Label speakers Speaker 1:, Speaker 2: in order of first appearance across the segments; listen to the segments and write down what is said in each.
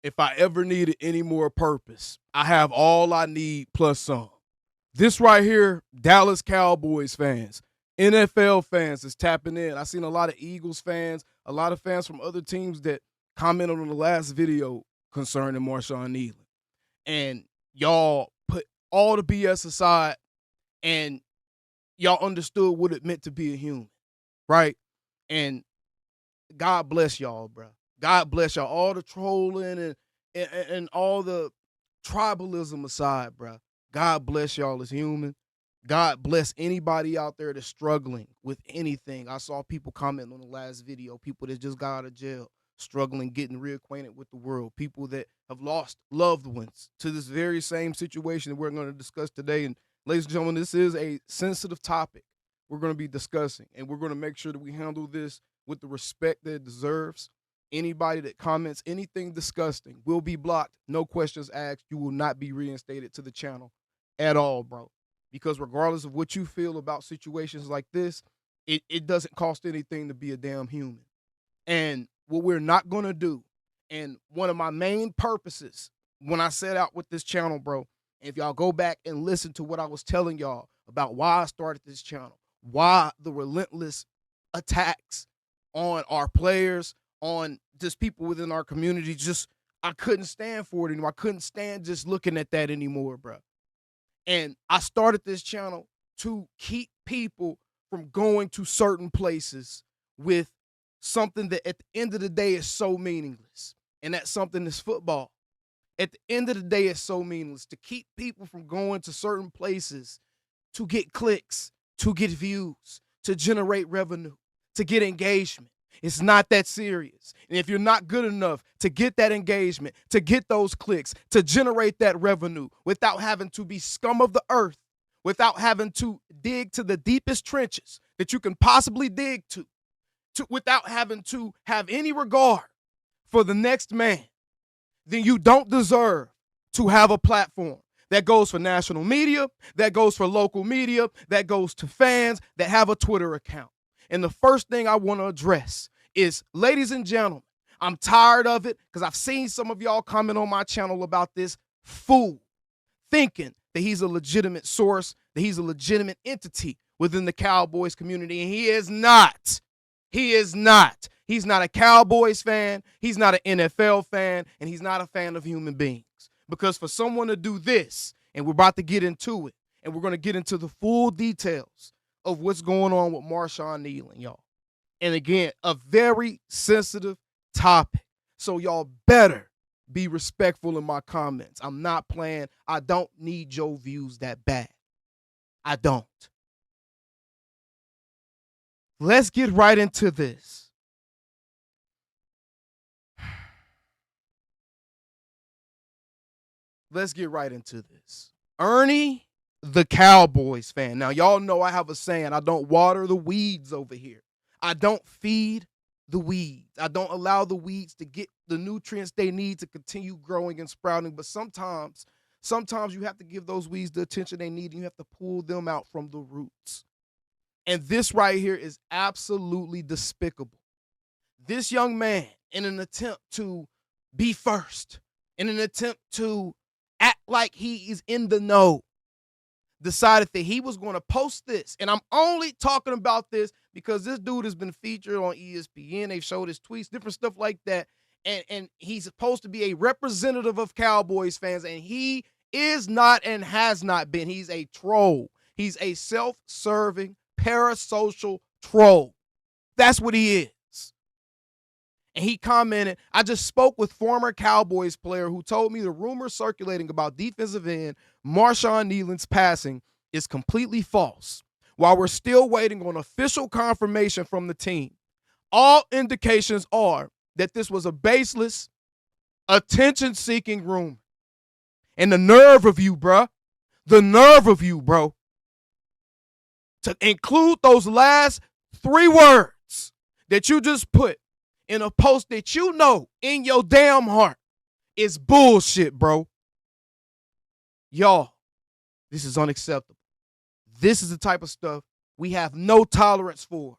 Speaker 1: if I ever needed any more purpose, I have all I need plus some. This right here, Dallas Cowboys fans, NFL fans is tapping in. I seen a lot of Eagles fans, a lot of fans from other teams that commented on the last video concerning Marshawn Kneeland. And y'all put all the BS aside and y'all understood what it meant to be a human, right? And God bless y'all, bro. God bless y'all. All the trolling and all the tribalism aside, bro. God bless y'all as human. God bless anybody out there that's struggling with anything. I saw people comment on the last video, people that just got out of jail, struggling, getting reacquainted with the world, people that have lost loved ones to this very same situation that we're going to discuss today. And ladies and gentlemen, this is a sensitive topic we're going to be discussing, and we're going to make sure that we handle this with the respect that it deserves. Anybody that comments anything disgusting will be blocked. No questions asked. You will not be reinstated to the channel at all, bro. Because regardless of what you feel about situations like this, it doesn't cost anything to be a damn human. And what we're not going to do, and one of my main purposes when I set out with this channel, bro, if y'all go back and listen to what I was telling y'all about why I started this channel, why the relentless attacks on our players, on just people within our community, just I couldn't stand for it anymore. I couldn't stand just looking at that anymore, bro. And I started this channel to keep people from going to certain places with something that at the end of the day is so meaningless. And that something is football. At the end of the day, it's so meaningless to keep people from going to certain places to get clicks, to get views, to generate revenue, to get engagement. It's not that serious. And if you're not good enough to get that engagement, to get those clicks, to generate that revenue without having to be scum of the earth, without having to dig to the deepest trenches that you can possibly dig to without having to have any regard for the next man, then you don't deserve to have a platform. That goes for national media, that goes for local media, that goes to fans that have a Twitter account. And the first thing I want to address is, ladies and gentlemen, I'm tired of it because I've seen some of y'all comment on my channel about this fool thinking that he's a legitimate source, that he's a legitimate entity within the Cowboys community, and he is not. He is not. He's not a Cowboys fan, he's not an NFL fan, and he's not a fan of human beings. Because for someone to do this, and we're about to get into it, and we're going to get into the full details of what's going on with Marshawn Kneeland, y'all. And again, a very sensitive topic. So y'all better be respectful in my comments. I'm not playing. I don't need your views that bad. I don't. Let's get right into this. Let's get right into this. Ernie, the Cowboys fan. Now, y'all know I have a saying, I don't water the weeds over here. I don't feed the weeds. I don't allow the weeds to get the nutrients they need to continue growing and sprouting. But sometimes you have to give those weeds the attention they need, and you have to pull them out from the roots. And this right here is absolutely despicable. This young man, in an attempt to be first, in an attempt to act like he is in the know, decided that he was going to post this. And I'm only talking about this because this dude has been featured on ESPN. They've showed his tweets, different stuff like that. And he's supposed to be a representative of Cowboys fans, and he is not and has not been. He's a troll. He's a self-serving, parasocial troll. That's what he is. And he commented, I just spoke with former Cowboys player who told me the rumor circulating about defensive end Marshawn Kneeland's passing is completely false. While we're still waiting on official confirmation from the team, all indications are that this was a baseless, attention-seeking rumor. And the nerve of you, bro, to include those last 3 words that you just put in a post that you know in your damn heart is bullshit, bro. Y'all, this is unacceptable. This is the type of stuff we have no tolerance for.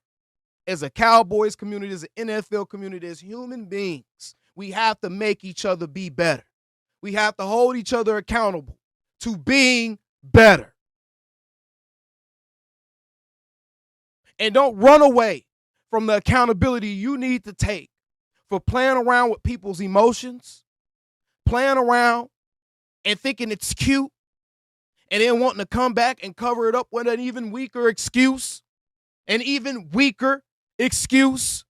Speaker 1: As a Cowboys community, as an NFL community, as human beings, we have to make each other be better. We have to hold each other accountable to being better. And don't run away from the accountability you need to take for playing around with people's emotions, playing around and thinking it's cute, and then wanting to come back and cover it up with an even weaker excuse. An even weaker excuse.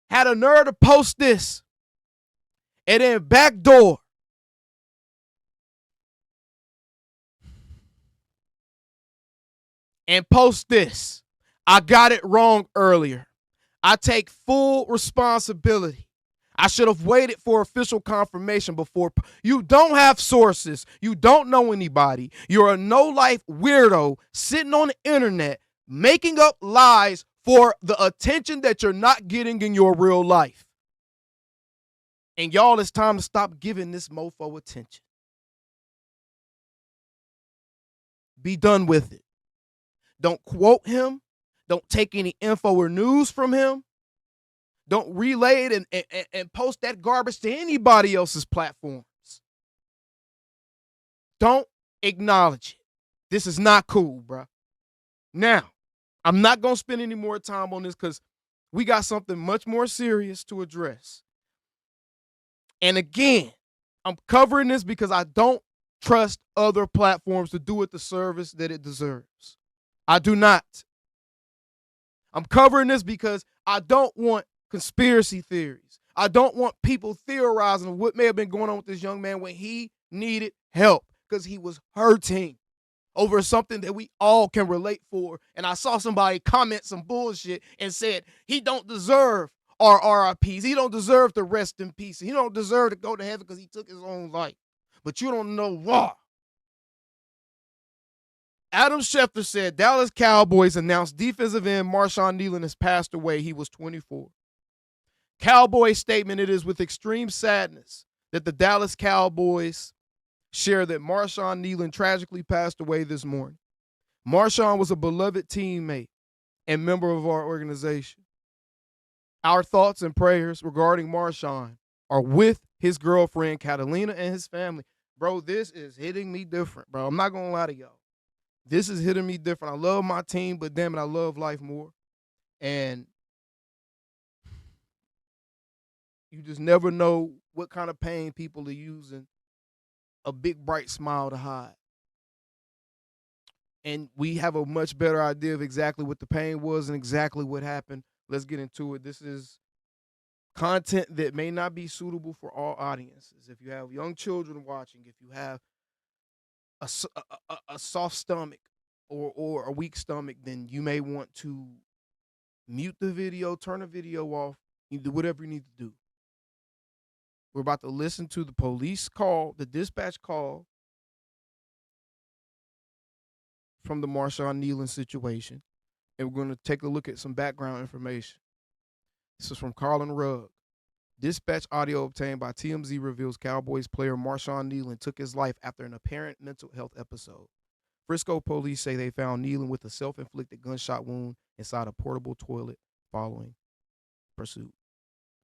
Speaker 1: Had a nerve to post this. And then backdoor. And post this. I got it wrong earlier. I take full responsibility. I should have waited for official confirmation before. You don't have sources. You don't know anybody. You're a no-life weirdo sitting on the internet making up lies for the attention that you're not getting in your real life. And y'all, it's time to stop giving this mofo attention. Be done with it. Don't quote him. Don't take any info or news from him. Don't relay it and post that garbage to anybody else's platforms. Don't acknowledge it. This is not cool, bro. Now, I'm not going to spend any more time on this because we got something much more serious to address. And again, I'm covering this because I don't trust other platforms to do it the service that it deserves. I do not. I'm covering this because I don't want conspiracy theories. I don't want people theorizing what may have been going on with this young man when he needed help because he was hurting over something that we all can relate for. And I saw somebody comment some bullshit and said he don't deserve our RIPs. He don't deserve to rest in peace. He don't deserve to go to heaven because he took his own life. But you don't know why. Adam Schefter said Dallas Cowboys announced defensive end Marshawn Kneeland has passed away. He was 24. Cowboys statement, it is with extreme sadness that the Dallas Cowboys share that Marshawn Kneeland tragically passed away this morning. Marshawn was a beloved teammate and member of our organization. Our thoughts and prayers regarding Marshawn are with his girlfriend, Catalina, and his family. Bro, this is hitting me different, bro. I'm not going to lie to y'all. This is hitting me different. I love my team, but damn it, I love life more. And you just never know what kind of pain people are using a big, bright smile to hide. And we have a much better idea of exactly what the pain was and exactly what happened. Let's get into it. This is content that may not be suitable for all audiences. If you have young children watching, if you have a soft stomach or a weak stomach, then you may want to mute the video, turn the video off, you do whatever you need to do. We're about to listen to the police call, the dispatch call from the Marshawn Kneeland situation, and we're going to take a look at some background information. This is from Carlin Rugg. Dispatch audio obtained by TMZ reveals Cowboys player Marshawn Kneeland took his life after an apparent mental health episode. Frisco police say they found Kneeland with a self-inflicted gunshot wound inside a portable toilet following pursuit.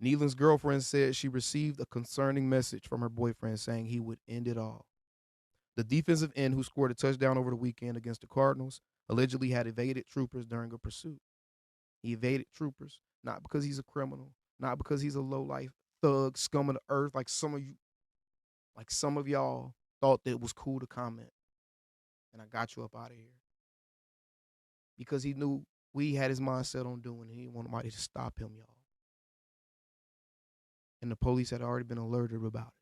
Speaker 1: Kneeland's girlfriend said she received a concerning message from her boyfriend saying he would end it all. The defensive end who scored a touchdown over the weekend against the Cardinals allegedly had evaded troopers during a pursuit. He evaded troopers not because he's a criminal, not because he's a low-life thug, scum of the earth like some of y'all thought that it was cool to comment. And I got you up out of here. Because he knew what he had his mindset on doing, and he didn't want nobody to stop him, y'all. And the police had already been alerted about it.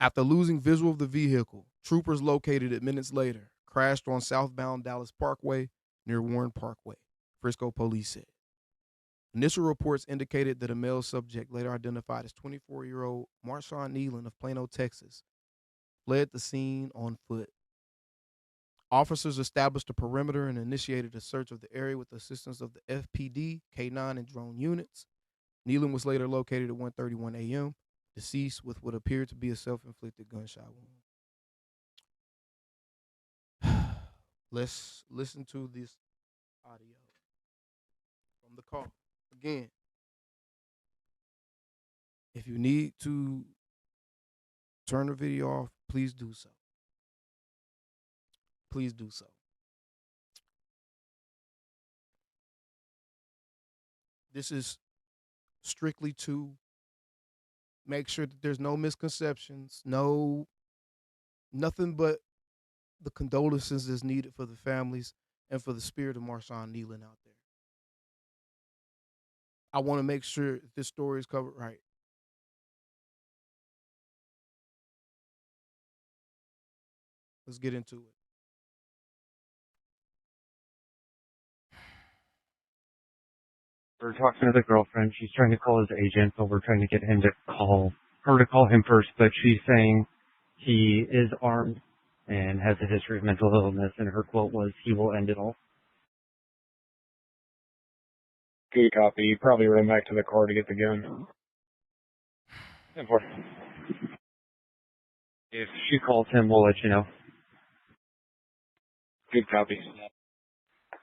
Speaker 1: After losing visual of the vehicle, troopers located it minutes later crashed on southbound Dallas Parkway near Warren Parkway, Frisco police said. Initial reports indicated that a male subject, later identified as 24-year-old Marshawn Kneeland of Plano, Texas, fled the scene on foot. Officers established a perimeter and initiated a search of the area with the assistance of the FPD, K9, and drone units. Kneeland was later located at 1:31 a.m., deceased with what appeared to be a self-inflicted gunshot wound. Let's listen to this audio from the call. Again, If you need to turn the video off, please do so. Please do so. This is strictly to make sure that there's no misconceptions, nothing but the condolences that's needed for the families and for the spirit of Marshawn Kneeland out there. I want to make sure this story is covered right. Let's get into it.
Speaker 2: We're talking to the girlfriend. She's trying to call his agent, but we're trying to get him to call her to call him first. But she's saying he is armed and has a history of mental illness, and her quote was, "He will end it all."
Speaker 3: Good copy. You probably ran back to the car to get the gun. Important.
Speaker 2: If she calls him, we'll let you know.
Speaker 3: Good copy.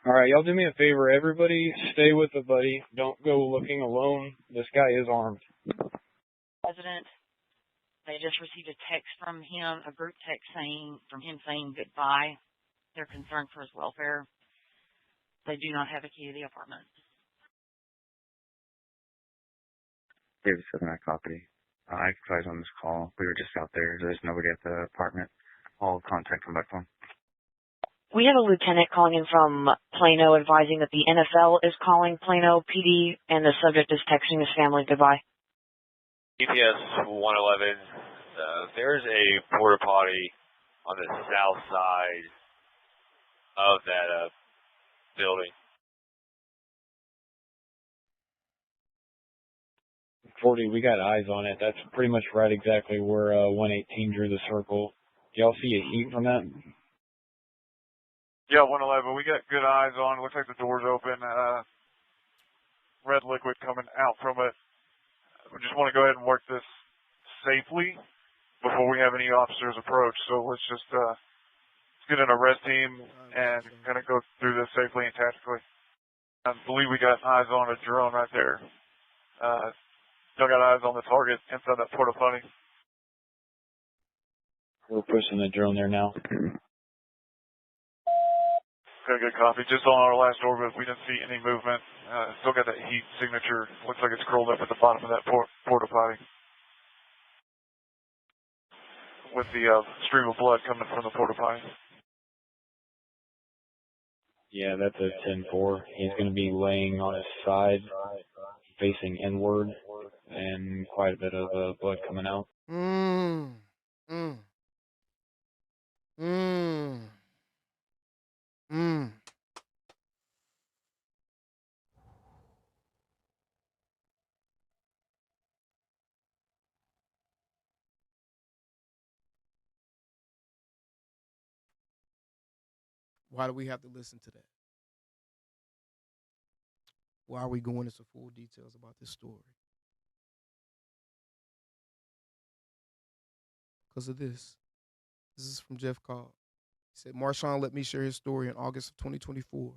Speaker 3: All right, y'all do me a favor. Everybody stay with the buddy. Don't go looking alone. This guy is armed.
Speaker 4: President, they just received a text from him, a group text from him saying goodbye. They're concerned for his welfare. They do not have a key to the apartment.
Speaker 5: David 7, I copy. I advised on this call. We were just out there. There's nobody at the apartment. All contact from by phone.
Speaker 6: We have a lieutenant calling in from Plano advising that the NFL is calling Plano PD and the subject is texting his family goodbye.
Speaker 7: EPS 111, there's a porta potty on the south side of that building.
Speaker 3: 40, we got eyes on it. That's pretty much right exactly where 118 drew the circle. Do y'all see a heat from that?
Speaker 8: Yeah, 111. We got good eyes on. It looks like the door's open. Red liquid coming out from it. We just want to go ahead and work this safely before we have any officers approach. So let's just get an arrest team and kind of go through this safely and tactically. I believe we got eyes on a drone right there. Still got eyes on the target inside that porta potty.
Speaker 3: We're pushing the drone there now.
Speaker 8: Okay, good copy. Just on our last orbit, we didn't see any movement. Still got that heat signature. Looks like it's curled up at the bottom of that porta potty. With the stream of blood coming from the porta potty.
Speaker 3: Yeah, that's a 10-4. He's going to be laying on his side, facing inward, and quite a bit of blood coming out.
Speaker 1: Why do we have to listen to that? Why are we going into full details about this story? Because of this. This is from Jeff Cobb. He said, Marshawn let me share his story in August of 2024.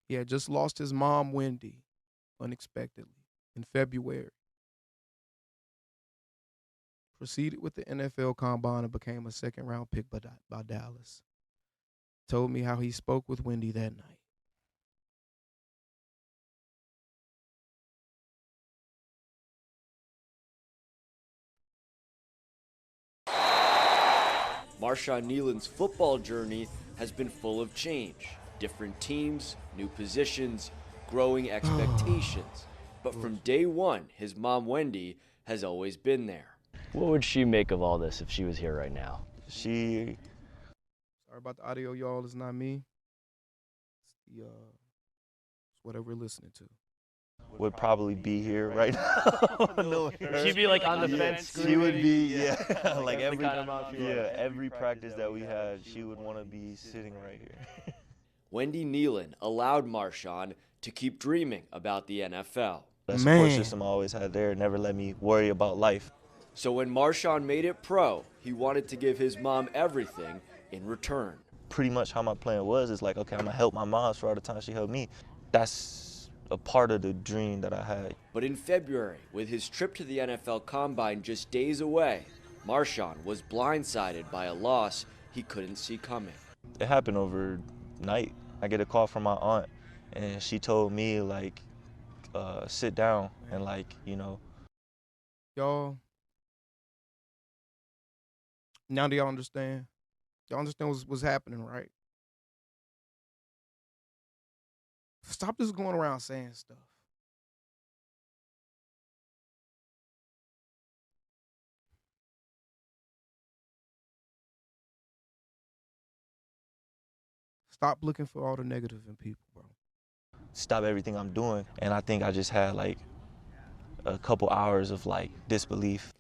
Speaker 1: He had just lost his mom, Wendy, unexpectedly in February. Proceeded with the NFL Combine and became a second-round pick by Dallas. Told me how he spoke with Wendy that night.
Speaker 9: Marshawn Kneeland's football journey has been full of change. Different teams, new positions, growing expectations. But from day one, his mom, Wendy, has always been there.
Speaker 10: What would she make of all this if she was here right now?
Speaker 1: Sorry about the audio, y'all. It's not me. It's whatever we're listening to.
Speaker 11: Would probably be here right now.
Speaker 10: She'd be like on the fence.
Speaker 11: She would be, yeah. Like every practice that we had, she would want to be sitting right here.
Speaker 9: Wendy Kneeland allowed Marshawn to keep dreaming about the NFL.
Speaker 11: That support system I always had there never let me worry about life.
Speaker 9: So when Marshawn made it pro, he wanted to give his mom everything in return.
Speaker 11: Pretty much how my plan was is like, okay, I'm going to help my mom for all the time she helped me. That's a part of the dream that I had.
Speaker 9: But in February, with his trip to the NFL Combine just days away, Marshawn was blindsided by a loss he couldn't see coming.
Speaker 11: It happened overnight. I get a call from my aunt, and she told me, like, sit down and, like, you know.
Speaker 1: Y'all, now do y'all understand? Y'all understand what's happening, right? Stop just going around saying stuff. Stop looking for all the negative in people, bro.
Speaker 11: Stop everything I'm doing. And I think I just had, like, a couple hours of, like, disbelief.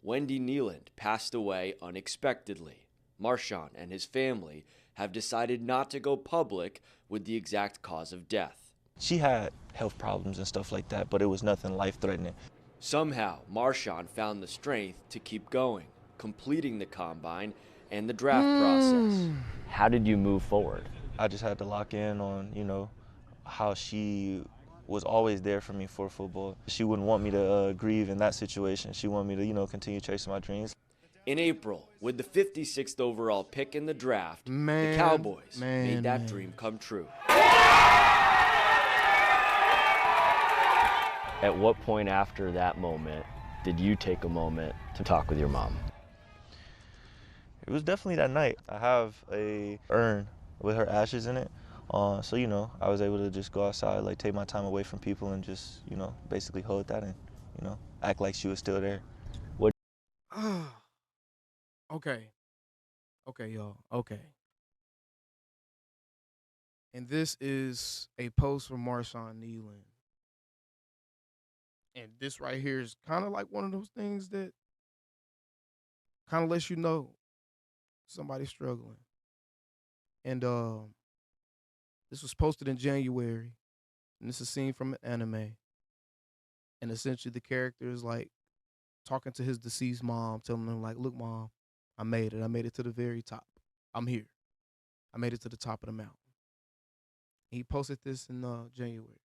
Speaker 9: Wendy Kneeland passed away unexpectedly. Marshawn and his family have decided not to go public with the exact cause of death.
Speaker 11: She had health problems and stuff like that, but it was nothing life-threatening.
Speaker 9: Somehow, Marshawn found the strength to keep going, completing the combine and the draft process.
Speaker 10: How did you move forward?
Speaker 11: I just had to lock in on, you know, how she was always there for me for football. She wouldn't want me to grieve in that situation. She wanted me to, you know, continue chasing my dreams.
Speaker 9: In April, with the 56th overall pick in the draft,
Speaker 1: the
Speaker 9: Cowboys made that dream come true.
Speaker 10: At what point after that moment did you take a moment to talk with your mom?
Speaker 11: It was definitely that night. I have a urn with her ashes in it. So, you know, I was able to just go outside, like, take my time away from people and just, you know, basically hold that and, you know, act like she was still there.
Speaker 10: What?
Speaker 1: Okay. Okay, y'all. Okay. And this is a post from Marshawn Kneeland. And this right here is kind of like one of those things that kind of lets you know somebody's struggling. And this was posted in January, and it's a scene from an anime. And essentially the character is like talking to his deceased mom, telling him, like, look, Mom, I made it. I made it to the very top. I'm here. I made it to the top of the mountain. He posted this in January.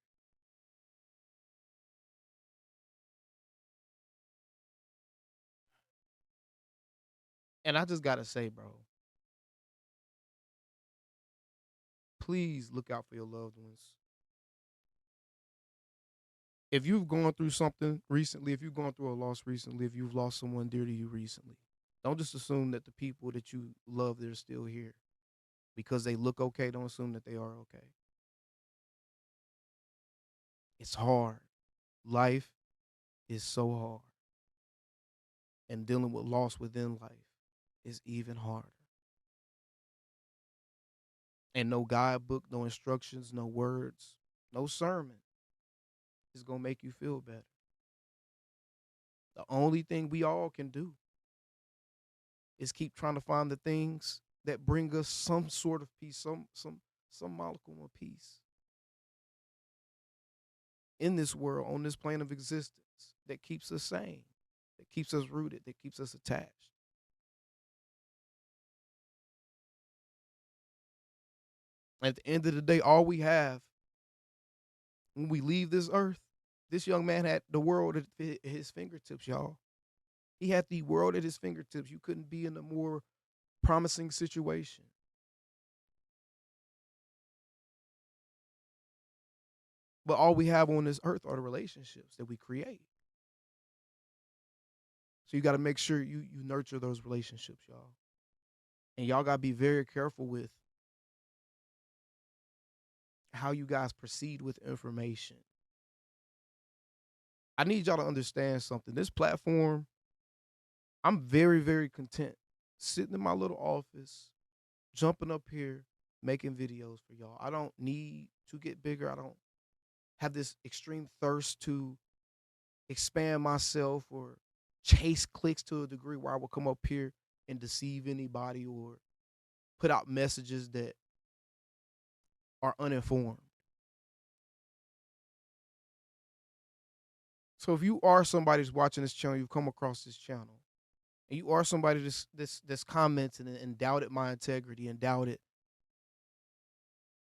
Speaker 1: And I just gotta say, bro, please look out for your loved ones. If you've gone through something recently, if you've gone through a loss recently, if you've lost someone dear to you recently, don't just assume that the people that you love, they're still here. Because they look okay, don't assume that they are okay. It's hard. Life is so hard. And dealing with loss within life is even harder. And no guidebook, no instructions, no words, no sermon is going to make you feel better. The only thing we all can do is keep trying to find the things that bring us some sort of peace, some molecule of peace in this world, on this plane of existence, that keeps us sane, that keeps us rooted, that keeps us attached. At the end of the day, all we have when we leave this earth, this young man had the world at his fingertips, y'all. He had the world at his fingertips. You couldn't be in a more promising situation. But all we have on this earth are the relationships that we create. So you got to make sure you nurture those relationships, y'all. And y'all got to be very careful with how you guys proceed with information. I need y'all to understand something. This platform, I'm very, very content sitting in my little office, jumping up here, making videos for y'all. I don't need to get bigger. I don't have this extreme thirst to expand myself or chase clicks to a degree where I will come up here and deceive anybody or put out messages that are uninformed. So if you are somebody who's watching this channel, you've come across this channel, and you are somebody that's commented and doubted my integrity and doubted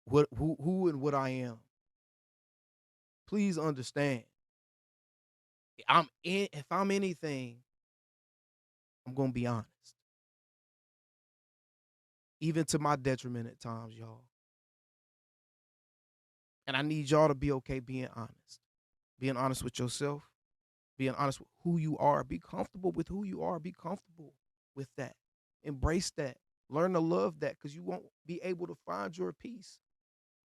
Speaker 1: who and what I am, please understand. If I'm anything, I'm gonna be honest. Even to my detriment at times, y'all. And I need y'all to be okay being honest. Being honest with yourself, being honest with who you are. Be comfortable with who you are. Be comfortable with that. Embrace that. Learn to love that, because you won't be able to find your peace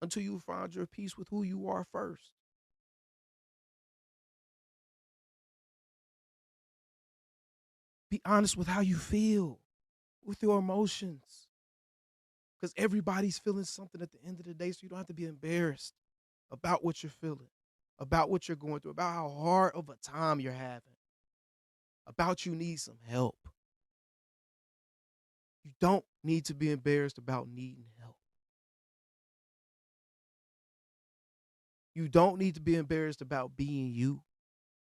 Speaker 1: until you find your peace with who you are first. Be honest with how you feel, with your emotions, because everybody's feeling something at the end of the day, so you don't have to be embarrassed about what you're feeling, about what you're going through, about how hard of a time you're having, about you need some help. You don't need to be embarrassed about needing help. You don't need to be embarrassed about being you,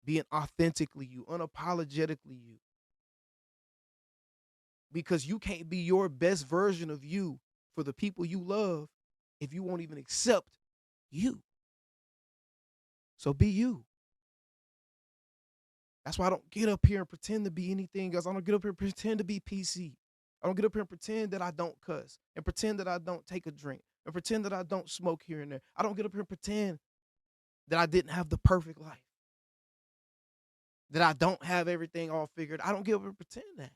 Speaker 1: being authentically you, unapologetically you. Because you can't be your best version of you for the people you love if you won't even accept you. So be you. That's why I don't get up here and pretend to be anything else. I don't get up here and pretend to be PC. I don't get up here and pretend that I don't cuss, and pretend that I don't take a drink, and pretend that I don't smoke here and there. I don't get up here and pretend that I didn't have the perfect life, that I don't have everything all figured. I don't get up here and pretend that.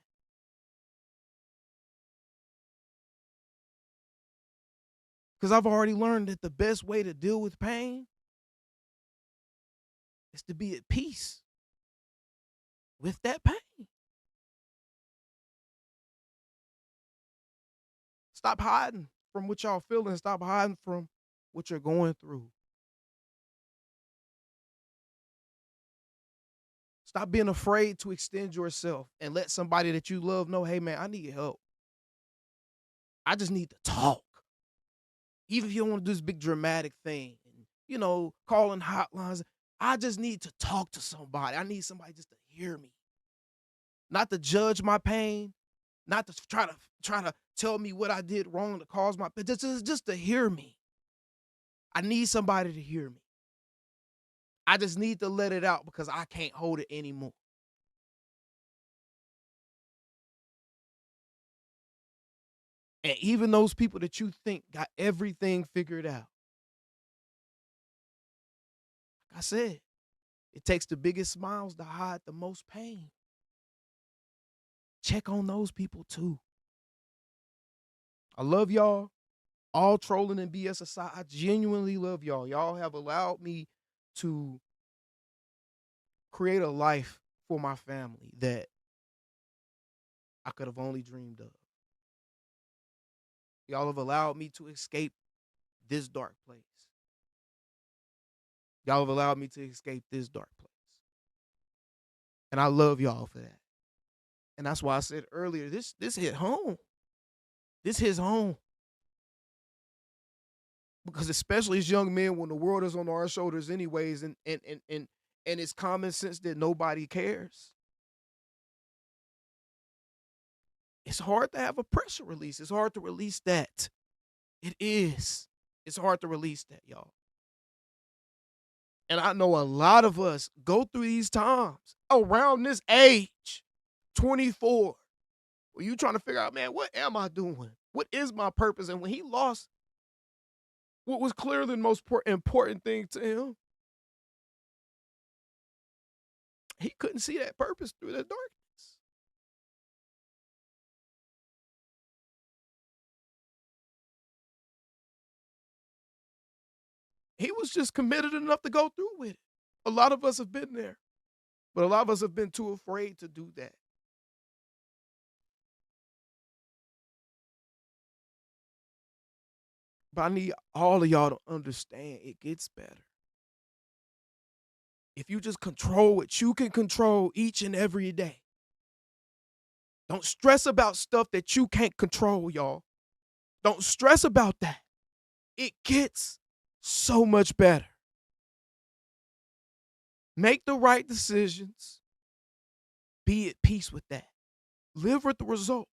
Speaker 1: Because I've already learned that the best way to deal with pain is to be at peace with that pain. Stop hiding from what y'all feeling. Stop hiding from what you're going through. Stop being afraid to extend yourself and let somebody that you love know, hey, man, I need help. I just need to talk. Even if you don't want to do this big dramatic thing, calling hotlines, I just need to talk to somebody. I need somebody just to hear me. Not to judge my pain, not to try to tell me what I did wrong to cause my pain, just to hear me. I need somebody to hear me. I just need to let it out because I can't hold it anymore. And even those people that you think got everything figured out, like I said, it takes the biggest smiles to hide the most pain. Check on those people too. I love y'all. All trolling and BS aside, I genuinely love y'all. Y'all have allowed me to create a life for my family that I could have only dreamed of. Y'all have allowed me to escape this dark place. Y'all have allowed me to escape this dark place. And I love y'all for that. And that's why I said earlier, this hit home. This hits home. Because especially as young men, when the world is on our shoulders anyways, and it's common sense that nobody cares, it's hard to have a pressure release. It's hard to release that. It is. It's hard to release that, y'all. And I know a lot of us go through these times around this age, 24, where you trying to figure out, man, what am I doing? What is my purpose? And when he lost what was clearly the most important thing to him, he couldn't see that purpose through the darkness. He was just committed enough to go through with it. A lot of us have been there, but a lot of us have been too afraid to do that. But I need all of y'all to understand it gets better. If you just control what you can control each and every day. Don't stress about stuff that you can't control, y'all. Don't stress about that. It gets so much better. Make the right decisions. Be at peace with that. Live with the results.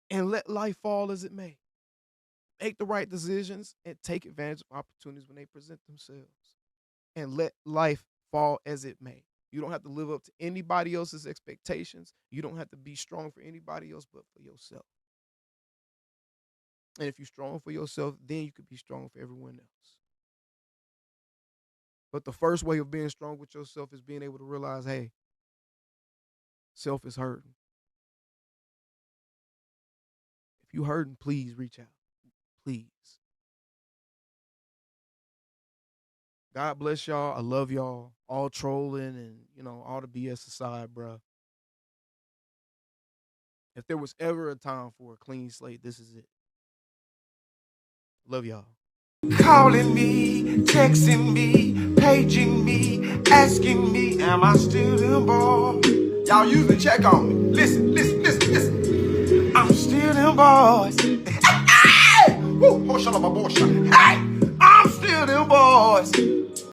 Speaker 1: And let life fall as it may. Make the right decisions and take advantage of opportunities when they present themselves. and let life fall as it may. You don't have to live up to anybody else's expectations. You don't have to be strong for anybody else but for yourself. And if you're strong for yourself, then you could be strong for everyone else. But the first way of being strong with yourself is being able to realize, hey, self is hurting. If you're hurting, please reach out. Please. God bless y'all. I love y'all. All trolling and, all the BS aside, bruh. If there was ever a time for a clean slate, this is it. Love y'all.
Speaker 12: Calling me, texting me, paging me, asking me, am I still in ball? Y'all usually check on me. Listen. I'm still in boys. Hey! Woo! Hey! I'm still in boys.